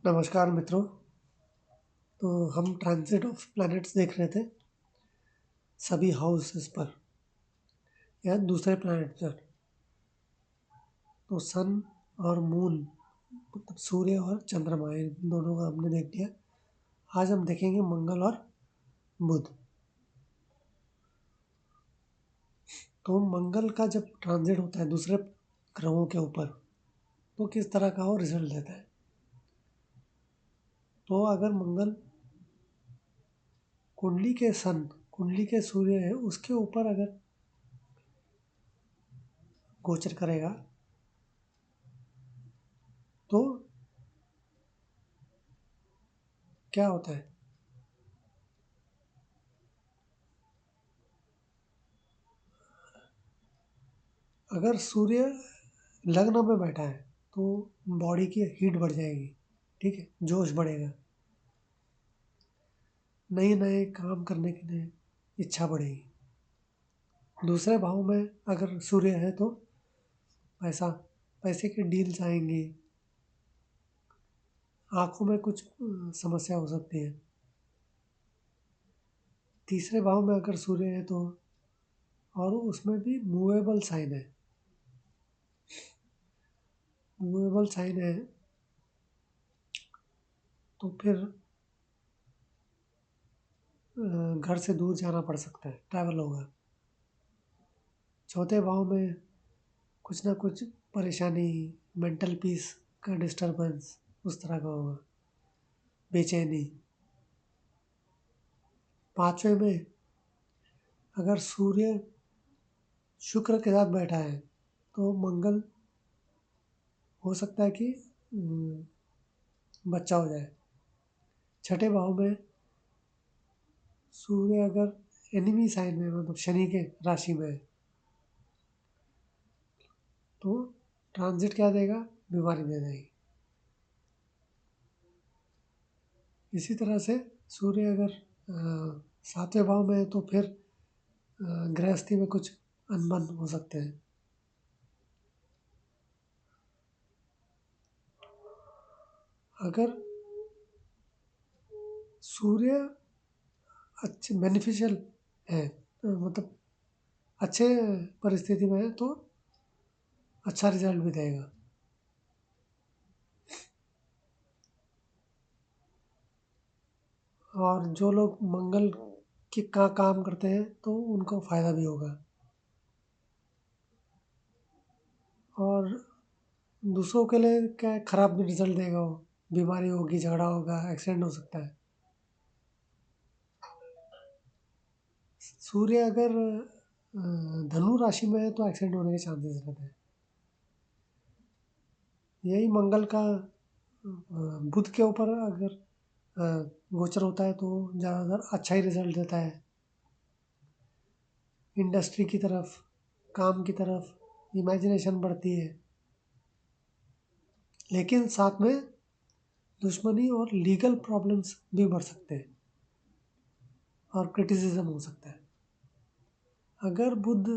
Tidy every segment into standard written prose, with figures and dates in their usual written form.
नमस्कार मित्रों। तो हम ट्रांजिट ऑफ प्लैनेट्स देख रहे थे सभी हाउसेस पर या दूसरे प्लैनेट पर। तो सन और मून मतलब सूर्य और चंद्रमा इन दोनों का हमने देख लिया। आज हम देखेंगे मंगल और बुध। तो मंगल का जब ट्रांजिट होता है दूसरे ग्रहों के ऊपर तो किस तरह का वो रिजल्ट देता है। तो अगर मंगल कुंडली के सन कुंडली के सूर्य है उसके ऊपर अगर गोचर करेगा तो क्या होता है। अगर सूर्य लग्न में बैठा है तो बॉडी की हीट बढ़ जाएगी, ठीक है, जोश बढ़ेगा, नए नए काम करने की लिए इच्छा बढ़ेगी। दूसरे भाव में अगर सूर्य है तो पैसे के डील्स आएंगे, आंखों में कुछ समस्या हो सकती है। तीसरे भाव में अगर सूर्य है तो और उसमें भी मूवेबल साइन है, मूवेबल साइन है तो फिर घर से दूर जाना पड़ सकता है, ट्रैवल होगा। चौथे भाव में कुछ ना कुछ परेशानी, मेंटल पीस का डिस्टरबेंस उस तरह का होगा, बेचैनी। पांचवे में अगर सूर्य शुक्र के साथ बैठा है तो मंगल हो सकता है कि बच्चा हो जाए। छठे भाव में सूर्य अगर एनिमी साइन में मतलब शनि के राशि में है तो ट्रांजिट क्या देगा, बीमारी दे देगी। इसी तरह से सूर्य अगर सातवें भाव में है तो फिर गृहस्थी में कुछ अनबन हो सकते हैं। अगर सूर्य अच्छे बेनिफिशियल है मतलब अच्छे परिस्थिति में है तो अच्छा रिजल्ट भी देगा। और जो लोग मंगल के का काम करते हैं तो उनको फायदा भी होगा। और दूसरों के लिए क्या खराब भी रिजल्ट देगा, वो बीमारी होगी, झगड़ा होगा, एक्सीडेंट हो सकता है। सूर्य अगर धनु राशि में है तो एक्सीडेंट होने के चांसेस रहते हैं। यही मंगल का बुध के ऊपर अगर गोचर होता है तो ज़्यादातर अच्छा ही रिजल्ट देता है। इंडस्ट्री की तरफ, काम की तरफ इमेजिनेशन बढ़ती है, लेकिन साथ में दुश्मनी और लीगल प्रॉब्लम्स भी बढ़ सकते हैं और क्रिटिसिज्म हो सकता है। अगर बुध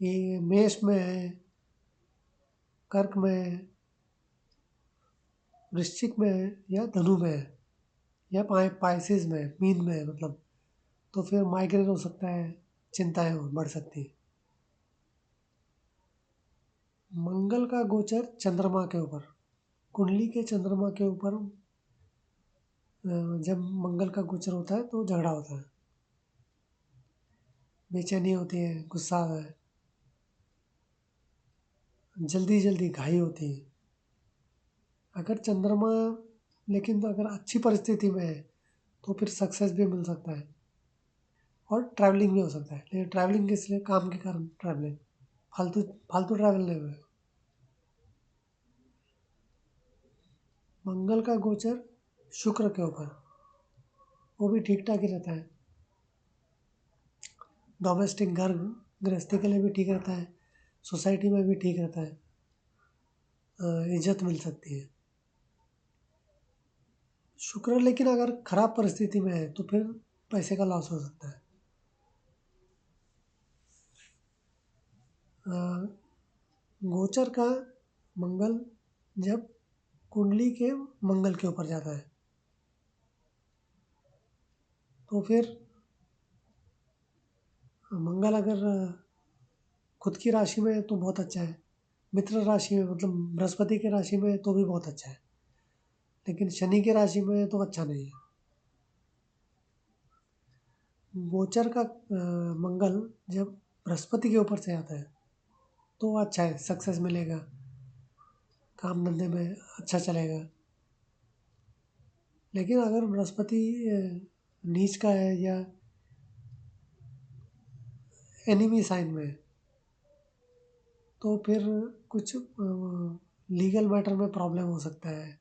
ये मेष में है, कर्क में है, वृश्चिक में है या धनु में है या पाइसेस में है, मीन में है मतलब, तो फिर माइग्रेन हो सकता है, चिंताएं बढ़ सकती है। मंगल का गोचर चंद्रमा के ऊपर, कुंडली के चंद्रमा के ऊपर जब मंगल का गोचर होता है तो झगड़ा होता है, बेचैनी होती है, गुस्सा आता है, जल्दी जल्दी घाई होती है। अगर चंद्रमा लेकिन तो अगर अच्छी परिस्थिति में है तो फिर सक्सेस भी मिल सकता है और ट्रैवलिंग भी हो सकता है। लेकिन ट्रैवलिंग किस लिए, काम के कारण ट्रैवलिंग, फालतू फालतू ट्रैवल नहीं हुए। मंगल का गोचर शुक्र के ऊपर, वो भी ठीक ठाक ही रहता है। डोमेस्टिक घर गृहस्थी के लिए भी ठीक रहता है, सोसाइटी में भी ठीक रहता है, इज्जत मिल सकती है। शुक्र लेकिन अगर खराब परिस्थिति में है तो फिर पैसे का लॉस हो सकता है। गोचर का मंगल जब कुंडली के मंगल के ऊपर जाता है तो फिर मंगल अगर खुद की राशि में है तो बहुत अच्छा है, मित्र राशि में मतलब बृहस्पति की राशि में है तो भी बहुत अच्छा है, लेकिन शनि की राशि में है तो अच्छा नहीं है। गोचर का मंगल जब बृहस्पति के ऊपर से आता है तो अच्छा है, सक्सेस मिलेगा, काम धंधे में अच्छा चलेगा। लेकिन अगर बृहस्पति नीच का है या एनिमी साइन में है तो फिर कुछ लीगल मैटर में प्रॉब्लम हो सकता है।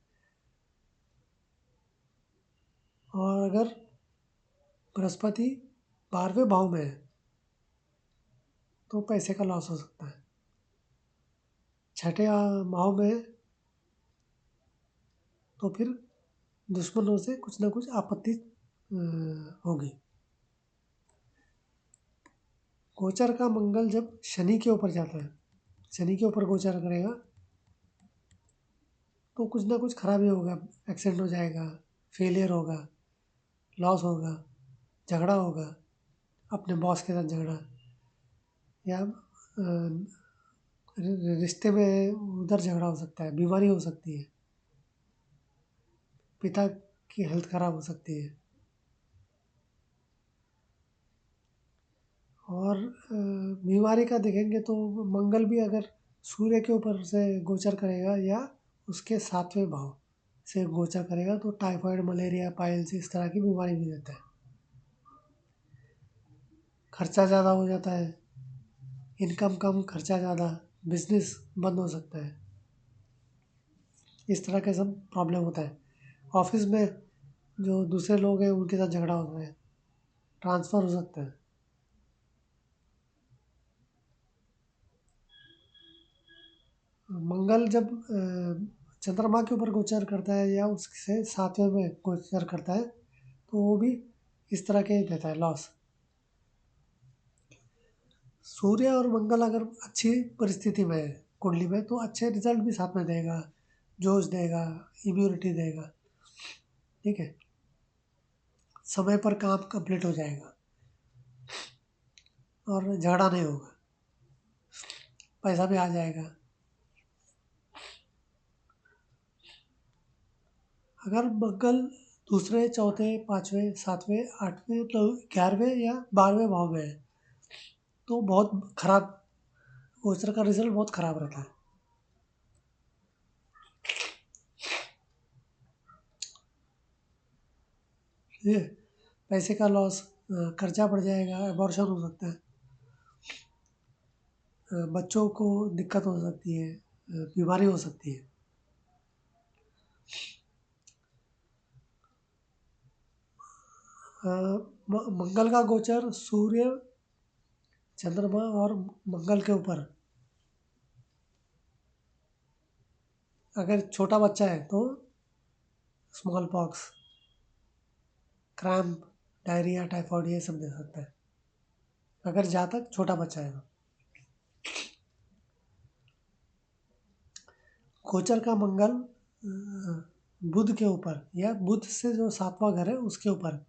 और अगर बृहस्पति 12वें भाव में है तो पैसे का लॉस हो सकता है। छठे भाव में है तो फिर दुश्मनों से कुछ ना कुछ आपत्ति होगी। गोचर का मंगल जब शनि के ऊपर जाता है, शनि के ऊपर गोचर करेगा तो कुछ ना कुछ खराबी होगा, एक्सीडेंट हो जाएगा, फेलियर होगा, लॉस होगा, झगड़ा होगा, अपने बॉस के साथ झगड़ा, या रिश्ते में उधर झगड़ा हो सकता है, बीमारी हो सकती है, पिता की हेल्थ खराब हो सकती है। और बीमारी का देखेंगे तो मंगल भी अगर सूर्य के ऊपर से गोचर करेगा या उसके 7वें भाव से गोचर करेगा तो टाइफाइड, मलेरिया, पाइल्स इस तरह की बीमारी भी देता है। खर्चा ज़्यादा हो जाता है, इनकम कम खर्चा ज़्यादा, बिजनेस बंद हो सकता है, इस तरह का सब प्रॉब्लम होता है। ऑफिस में जो दूसरे लोग हैं उनके साथ झगड़ा होता है, ट्रांसफ़र हो सकता है। मंगल जब चंद्रमा के ऊपर गोचर करता है या उससे 7वें में गोचर करता है तो वो भी इस तरह के ही देता है, लॉस। सूर्य और मंगल अगर अच्छी परिस्थिति में है कुंडली में तो अच्छे रिजल्ट भी साथ में देगा, जोश देगा, इम्यूनिटी देगा, ठीक है, समय पर काम कंप्लीट हो जाएगा और झगड़ा नहीं होगा, पैसा भी आ जाएगा। अगर मंगल दूसरे, चौथे, 5वें, 7वें, 8वें, तो 11वें या 12वें भाव में है तो बहुत खराब, गोचर का रिजल्ट बहुत खराब रहता है। ये पैसे का लॉस, कर्जा बढ़ जाएगा, अबॉर्शन हो सकता है, बच्चों को दिक्कत हो सकती है, बीमारी हो सकती है। मंगल का गोचर सूर्य, चंद्रमा और मंगल के ऊपर अगर छोटा बच्चा है तो small pox, cramp, diarrhoea, typhoid ये सब दे सकता है अगर जातक छोटा बच्चा है तो। गोचर का मंगल बुध के ऊपर या बुध से जो 7वां घर है उसके ऊपर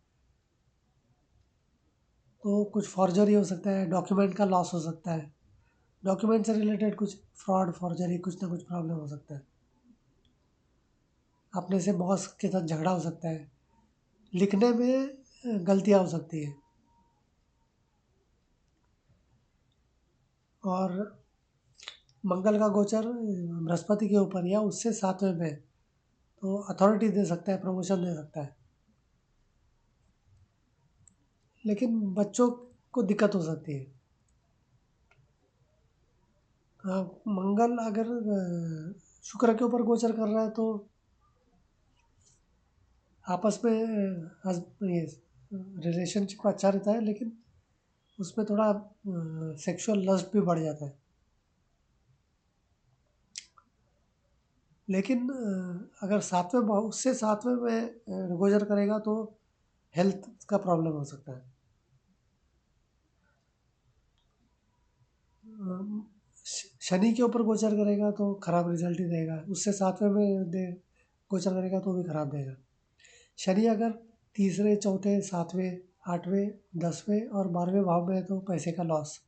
तो कुछ फॉर्जरी हो सकता है, डॉक्यूमेंट का लॉस हो सकता है, डॉक्यूमेंट से रिलेटेड कुछ फ्रॉड, फॉर्जरी, कुछ ना कुछ प्रॉब्लम हो सकता है, अपने से बॉस के साथ झगड़ा हो सकता है, लिखने में गलतियाँ हो सकती है। और मंगल का गोचर बृहस्पति के ऊपर या उससे 7वें में तो अथॉरिटी दे सकता है, प्रमोशन दे सकता है, लेकिन बच्चों को दिक्कत हो सकती है। मंगल अगर शुक्र के ऊपर गोचर कर रहा है तो आपस में ये रिलेशनशिप अच्छा रहता है, लेकिन उसमें थोड़ा सेक्सुअल लस्ट भी बढ़ जाता है। लेकिन अगर 7वें भाव उससे 7वें में गोचर करेगा तो हेल्थ का प्रॉब्लम हो सकता है। शनि के ऊपर गोचर करेगा तो खराब रिजल्ट ही देगा, उससे 7वें में दे गोचर करेगा तो भी खराब देगा। शनि अगर तीसरे, चौथे, सातवें, आठवें, 10वें और 12वें भाव में है तो पैसे का लॉस,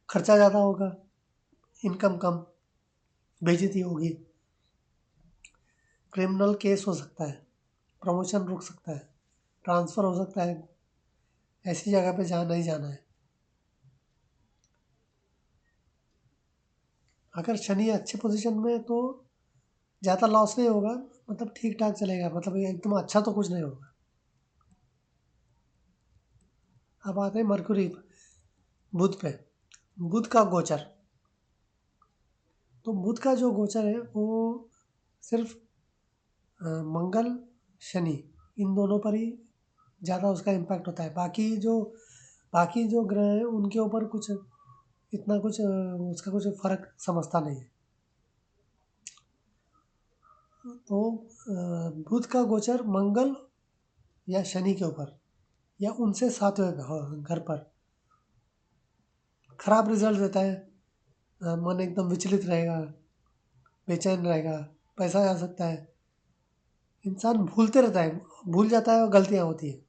खर्चा ज़्यादा होगा, इनकम कम, बेइज्जती होगी, क्रिमिनल केस हो सकता है, प्रमोशन रुक सकता है, ट्रांसफ़र हो सकता है ऐसी जगह पे जहाँ नहीं जाना है। अगर शनि अच्छे पोजीशन में है तो ज़्यादा लॉस नहीं होगा, मतलब ठीक ठाक चलेगा, मतलब ये एकदम अच्छा तो कुछ नहीं होगा। अब आते हैं मरकुरी, बुध पे, बुध का गोचर। तो बुध का जो गोचर है वो सिर्फ मंगल, शनि, इन दोनों पर ही ज़्यादा उसका इम्पैक्ट होता है। बाकी जो ग्रह हैं उनके ऊपर कुछ इतना कुछ उसका कुछ फ़र्क समझता नहीं है। तो बुध का गोचर मंगल या शनि के ऊपर या उनसे 7वें घर पर खराब रिजल्ट देता है। मन एकदम विचलित रहेगा, बेचैन रहेगा, पैसा जा सकता है, इंसान भूलते रहता है, भूल जाता है और गलतियाँ होती हैं,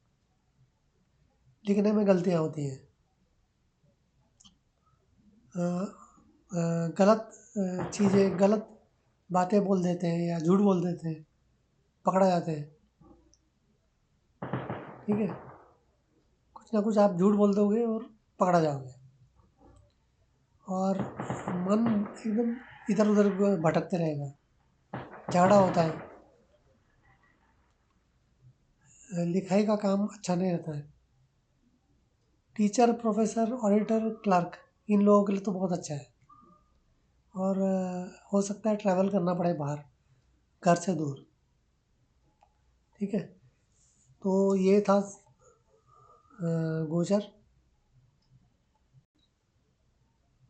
लिखने में गलतियाँ होती हैं, गलत चीज़ें, गलत बातें बोल देते हैं या झूठ बोल देते हैं, पकड़ा जाते हैं। ठीक है, कुछ ना कुछ आप झूठ बोल दोगे और पकड़ा जाओगे, और मन एकदम इधर उधर भटकते रहेगा, झगड़ा होता है, लिखाई का काम अच्छा नहीं रहता है। टीचर, प्रोफेसर, ऑडिटर, क्लर्क, इन लोगों के लिए तो बहुत अच्छा है। और हो सकता है ट्रैवल करना पड़े बाहर, घर से दूर। ठीक है, तो ये था गोचर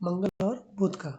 मंगल और बुध का।